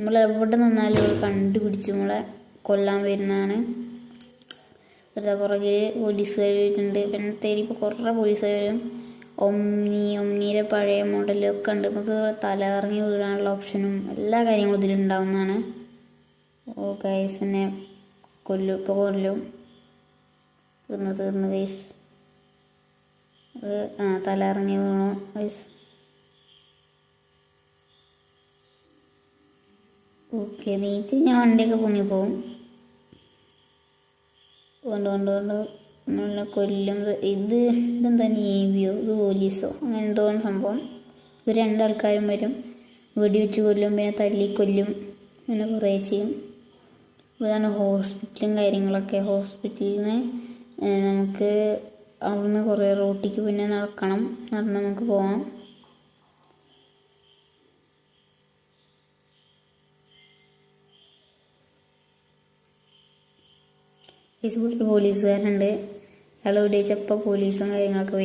നമ്മളെവിടെ നിന്നാലും ഇവർ കണ്ടുപിടിച്ച് നമ്മളെ കൊല്ലാൻ വരുന്നതാണ്. ഇവരുടെ പുറകിൽ പോലീസുകാർ വരുന്നുണ്ട്. പിന്നെ തേടി ഇപ്പോൾ കുറേ പോലീസുകാർ വരും. ഒമ്നിയുടെ പഴയ മോഡലൊക്കെ ഉണ്ട്. നമുക്ക് തല ഇറങ്ങി വീഴാനുള്ള ഓപ്ഷനും എല്ലാ കാര്യങ്ങളും ഇതിലുണ്ടാവുന്നതാണ്. ഓ ഗൈസ്, എന്നെ കൊല്ലും, ഇപ്പോൾ കൊല്ലും. തീർന്നു ഗൈസ്. തല ഇറങ്ങി വീണു ഗൈസ്. ഓക്കെ, നീറ്റ് ഞാൻ വണ്ടിയൊക്കെ പൊങ്ങിപ്പോവും. കൊണ്ട് നമ്മളെ കൊല്ലും. ഇതെന്താ നേവിയോ ഇത് പോലീസോ അങ്ങനെ എന്തോ സംഭവം. ഇവർ രണ്ടാൾക്കാരും വരും, വെടിവെച്ച് കൊല്ലും, പിന്നെ തല്ലിക്കൊല്ലും, അങ്ങനെ കുറേ ചെയ്യും. ഇതാണ് ഹോസ്പിറ്റലും കാര്യങ്ങളൊക്കെ. ഹോസ്പിറ്റലിൽ നിന്ന് നമുക്ക് അവിടുന്ന് കുറേ റോട്ടിക്ക് പിന്നെ നടന്ന് നമുക്ക് പോകാം. ഫേസ്ബുക്കിൽ പോലീസുകാരുണ്ട്. അയാൾ വെടിവെച്ചപ്പോൾ പോലീസും കാര്യങ്ങളൊക്കെ